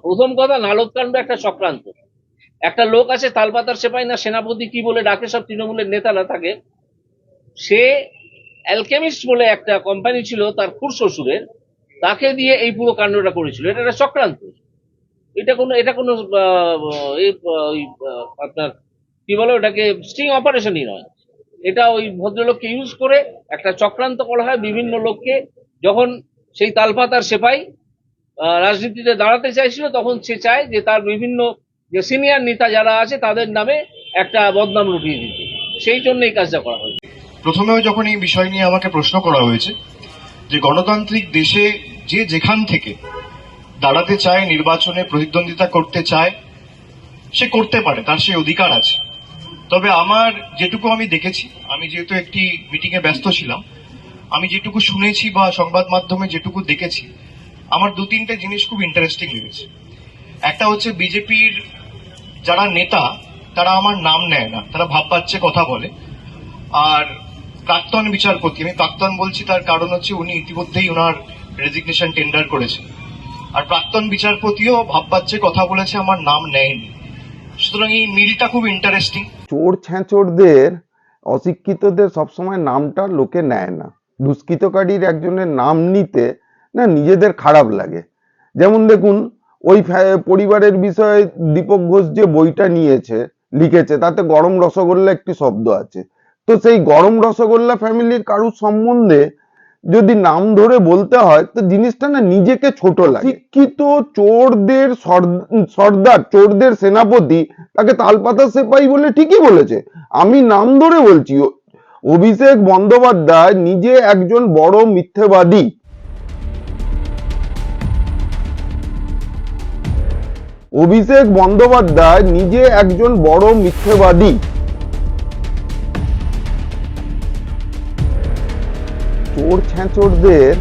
প্রথম কথা, নালদকাণ্ড একটা চক্রান্ত। একটা লোক আছে তালপাতার সেপাই না সেনাপতি কি বলে ডাকে সব তৃণমূলের নেতারা থাকে, সে অ্যালকেমিস্ট বলে একটা কোম্পানি ছিল তার খুড়শ্বশুরের, তাকে দিয়ে এই পুরো কাণ্ডটা করেছিল। এটা একটা চক্রান্ত। এটা কোনো আপনার কি বলে ওটাকে স্টিং অপারেশনই নয়। এটা ওই ভদ্রলোককে ইউজ করে একটা চক্রান্ত করা হয় বিভিন্ন লোককে। যখন সেই তালপাতার সেপাই রাজনীতিতে দাঁড়াতে চাইছিল, তখন সে চায় যে তার বিভিন্ন যে সিনিয়র নেতা যারা আছে তাদের নামে একটা বদনাম লুটিয়ে দিতে। সেই জন্য এই কাজটা করা হয়েছে। প্রথমেও যখন এই বিষয় নিয়ে আমাকে প্রশ্ন করা হয়েছে যে গণতান্ত্রিক দেশে যে যেখান থেকে দাঁড়াতে চায়, নির্বাচনে প্রতিদ্বন্দ্বিতা করতে চায়, সে করতে পারে, তার সেই অধিকার আছে। তবে আমার যেটুকু আমি দেখেছি, আমি যেহেতু একটি মিটিং এ ব্যস্ত ছিলাম, আমি যেটুকু শুনেছি বা সংবাদ মাধ্যমে যেটুকু দেখেছি, আমার দু তিনটে জিনিস খুব ইন্টারেস্টিং লেগেছে। একটা হচ্ছে বিজেপির যারা নেতা তারা আমার নাম নেয় না, তারা ভাব পাচ্ছে কথা বলে। আর প্রাক্তন বিচারপতি, আমি প্রাক্তন বলছি তার কারণ হচ্ছে উনি ইতিমধ্যেই ওনার রেজিগনেশন টেন্ডার করেছেন, আর প্রাক্তন বিচারপতিও ভাব পাচ্ছে কথা বলেছে, আমার নাম নেয়নি। সুতরাং এই মিলটা খুব ইন্টারেস্টিং। চোর ছেঁচোরদের, অশিক্ষিতদের সবসময় নামটা লোকে নেয় না। দুষ্কৃতকারীর একজনের নাম নিতে না নিজেদের খারাপ লাগে। যেমন দেখুন, ওই পরিবারের বিষয়ে দীপক ঘোষ যে বইটা নিয়েছে, লিখেছে, তাতে গরম রসগোল্লা একটি শব্দ আছে। তো সেই গরম রসগোল্লা ফ্যামিলির কারুর সম্বন্ধে যদি নাম ধরে বলতে হয় তো জিনিসটা না নিজেকে ছোট লাগে। শিক্ষিত চোরদের সর্দার, চোরদের সেনাপতি, তাকে তালপাতা সেপাই বলে ঠিকই বলেছে। আমি নাম ধরে বলছি, অভিষেক বন্দ্যোপাধ্যায় নিজে একজন বড় মিথ্যেবাদী। অভিষেক বন্দ্যোপাধ্যায় নিজে একজন বড় মিথ্যেবাদী। চোর ছেঁচোরদের,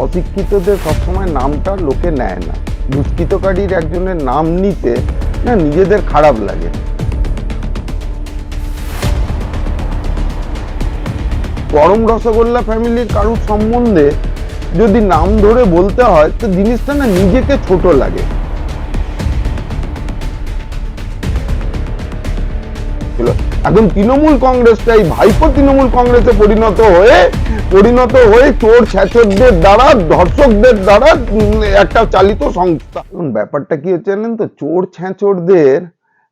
অশিক্ষিতদের সবসময় নামটা লোকে নেয় না। দুষ্কৃতকারীর একজনের নাম নিতে না নিজেদের খারাপ লাগে। গরম রসগোল্লা ফ্যামিলির কারুর সম্বন্ধে যদি নাম ধরে বলতে হয় তো জিনিসটা না নিজেকে ছোট লাগে। এখন তৃণমূল কংগ্রেসটাই ভাইপো তৃণমূল কংগ্রেসে পরিণত হয়ে চোর ছেঁচোরদের দ্বারা, ধর্ষকদের দ্বারা একটা চালিত সংস্থা। ব্যাপারটা কি হচ্ছে জানেন তো, চোর ছেঁচোরদের,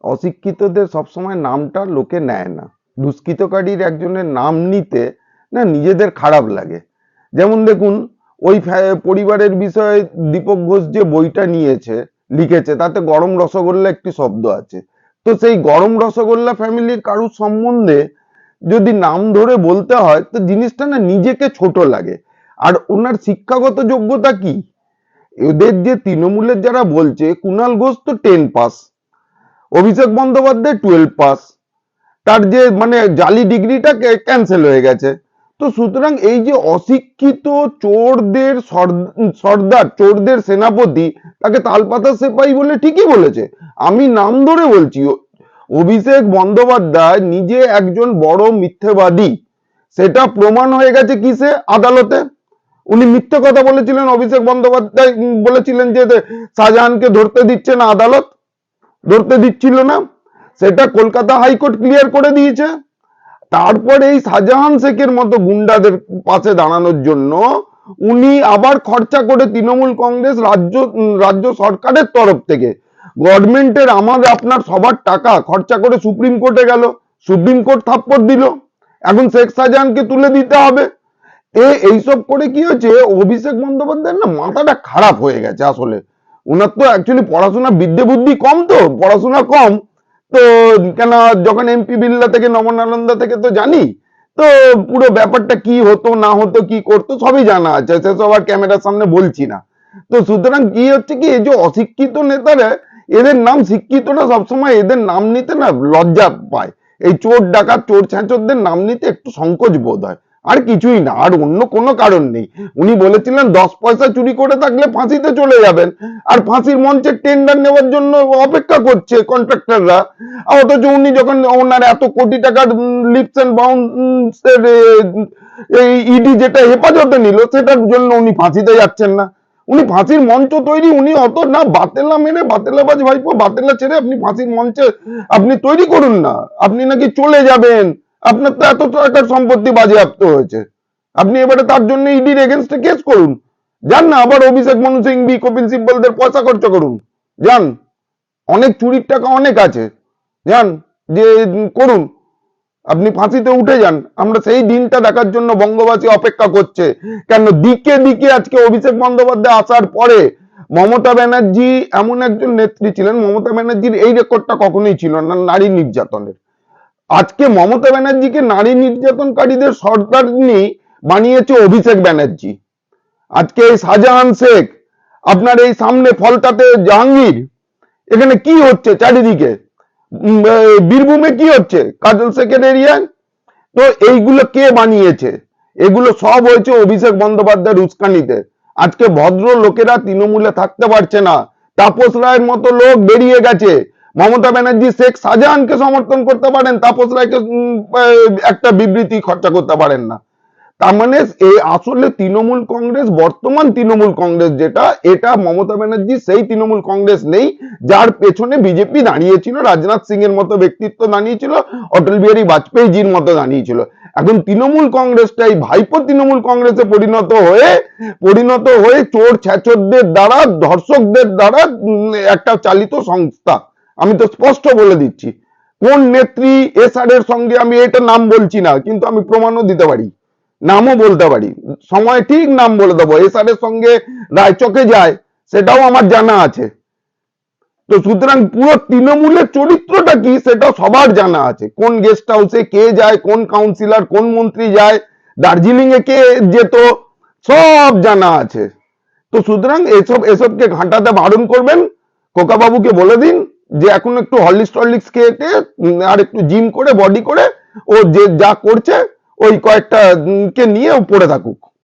অশিক্ষিতদের সবসময় নামটা লোকে নেয় না। দুষ্কৃতকারীর একজনের নাম নিতে না নিজেদের খারাপ লাগে। যেমন দেখুন, ওই পরিবারের বিষয়ে দীপক ঘোষ যে বইটা নিয়েছে, লিখেছে, তাতে গরম রসগোল্লা একটি শব্দ আছে। তো সেই গরম রসগোল্লা ফ্যামিলির কারুর সম্বন্ধে যদি নাম ধরে বলতে হয় তো জিনিসটা না নিজেকে ছোট লাগে। আর ওনার শিক্ষাগত যোগ্যতা কি? এদের যে তৃণমূলের যারা বলছে, কুণাল ঘোষ তো 10 পাস, অভিষেক বন্দ্যোপাধ্যায় 12 পাস, তার যে মানে জালি ডিগ্রিটা ক্যান্সেল হয়ে গেছে। তো সুতরাং এই যে অশিক্ষিত চোরদের সর্দার, চোরদের সেনাপতি, তাকে তালপাতা সেপাই বলে ঠিকই বলেছে। আমি নাম ধরে বলছি, অভিষেক বন্দ্যোপাধ্যায় নিজে একজন বড় মিথ্যেবাদী। সেটা প্রমাণ হয়ে গেছে কিসে? আদালতে। উনি মিথ্যে কথা বলেছিলেন। অভিষেক বন্দ্যোপাধ্যায় বলেছিলেন যে শাহজাহানকে ধরতে দিচ্ছে না আদালত, ধরতে দিচ্ছিল না। সেটা কলকাতা হাইকোর্ট ক্লিয়ার করে দিয়েছে। তারপরে এই শাহজাহান শেখের মতো গুন্ডাদের পাশে দাঁড়ানোর জন্য উনি আবার খরচা করে তৃণমূল কংগ্রেস রাজ্য সরকারের তরফ থেকে, গভর্নমেন্টের, আমাদের আপনার সবার টাকা খরচা করে সুপ্রিম কোর্টে গেল, সুপ্রিম কোর্ট থাপ্পড় দিল। এখন শেখ শাহজাহানকে তুলে দিতে হবে। এইসব করে কি হচ্ছে, অভিষেক বন্দ্যোপাধ্যায়ের না মাথাটা খারাপ হয়ে গেছে আসলে। ওনার তো অ্যাকচুয়ালি পড়াশোনা, বিদ্যে বুদ্ধি কম, তো পড়াশোনা কম। তো কেন, যখন এমপি বিল্লা থেকে, নবনানন্দা থেকে তো জানি, তো পুরো ব্যাপারটা কি হতো না হতো, কি করতো সবই জানা আছে, সেসব আর ক্যামেরার সামনে বলছি না। তো সুতরাং কি হচ্ছে কি, এই যে অশিক্ষিত নেতারা, এদের নাম, শিক্ষিতরা সবসময় এদের নাম নিতে না লজ্জা পায়। এই চোর ডাকাত, চোর ছেঁচোরদের নাম নিতে একটু সংকোচ বোধ হয়, আর কিছুই না, আর অন্য কোনো কারণ নেই। উনি বলেছিলেন 10 পয়সা চুরি করে থাকলে ফাঁসিতে চলে যাবেন, আর ফাঁসির মঞ্চে টেন্ডার নেওয়ার জন্য অপেক্ষা করছে কন্ট্রাক্টররা। অথচ উনি যখন ওনার এত কোটি টাকার লিপস এন্ড বাউন্সের ইডি যেটা হেফাজতে নিল, সেটার জন্য উনি ফাঁসিতে যাচ্ছেন না। উনি ফাঁসির মঞ্চ তৈরি, উনি অত না বাতেলা মেরে, বাতেলাবাজ ভাইপো, বাতেলা ছেড়ে আপনি ফাঁসির মঞ্চে আপনি তৈরি করুন না। আপনি নাকি চলে যাবেন, আপনার তো এত টাকার সম্পত্তি বাজেয়াপ্ত হয়েছে, আপনি এবারে তার জন্য ইডির এগেনস্টে কেস করুন। যান না, আবার অভিষেক মনু সিংভি, কপিল সিব্বলদের পয়সা খরচা করুন, যান, অনেক চুরির টাকা অনেক আছে, যান, যে করুন, আপনি ফাঁসিতে উঠে যান। আমরা সেই দিনটা দেখার জন্য বঙ্গবাসী অপেক্ষা করছে। কেন দিকে দিকে আজকে অভিষেক বন্দ্যোপাধ্যায় আসার পরে মমতা ব্যানার্জি এমন একজন নেত্রী ছিলেন, মমতা ব্যানার্জির এই রেকর্ডটা কখনোই ছিল না নারী নির্যাতনের। আজকে মমতা ব্যানার্জিকে নারী নির্যাতনকারীদের সর্দারনি বানিয়েছে অভিষেক ব্যানার্জি। আজকে এই শাহজাহান শেখ, আপনার এই সামনে ফলতাতে জাহাঙ্গীর, এখানে কি হচ্ছে চারিদিকে, বীরভূমে কি হচ্ছে কাজল শেখের এরিয়ায়, তো এইগুলো কে বানিয়েছে? এগুলো সব হয়েছে অভিষেক বন্দ্যোপাধ্যায়ের উস্কানিতে। আজকে ভদ্র লোকেরা তৃণমূলে থাকতে পারছে না, তাপস রায়ের মতো লোক বেরিয়ে গেছে। মমতা ব্যানার্জি শেখ শাহজাহানকে সমর্থন করতে পারেন, তাপস রায়কে একটা বিবৃতি খরচা করতে পারেন না। তার মানে আসলে তৃণমূল কংগ্রেস, বর্তমান তৃণমূল কংগ্রেস যেটা, এটা মমতা ব্যানার্জি সেই তৃণমূল কংগ্রেস নেই যার পেছনে বিজেপি দাঁড়িয়েছিল, রাজনাথ সিং এর মতো ব্যক্তিত্ব দাঁড়িয়েছিল, অটল বিহারী বাজপেয়ীজির মতো দাঁড়িয়েছিল। এখন তৃণমূল কংগ্রেসটাই ভাইপো তৃণমূল কংগ্রেসে পরিণত হয়ে চোর ছেচরদের দ্বারা, ধর্ষকদের দ্বারা একটা চালিত সংস্থা। আমি তো স্পষ্ট বলে দিচ্ছি, কোন নেত্রী এসআর এর সঙ্গে, আমি এটা নাম বলছি না, কিন্তু আমি প্রমাণও দিতে পারি, নামও বলতে পারি, সময় ঠিক নাম বলে দেবো, এসআর এর সঙ্গে রায়চকে যায়, সেটাও আমার জানা আছে। তো সুতরাং পুরো তৃণমূলের চরিত্রটা কি সেটা সবার জানা আছে, কোন গেস্ট হাউসে কে যায়, কোন কাউন্সিলর, কোন মন্ত্রী যায়, দার্জিলিং এ কে যেত, সব জানা আছে। তো সুতরাং এসবকে ঘাঁটাতে বারণ করবেন। খোকা বাবুকে বলে দিন যে এখন একটু হরলিক্স খেয়ে আর একটু জিম করে, বডি করে, ও যে যা করছে ওই কয়েকটা কে নিয়ে ও পড়ে থাকুক।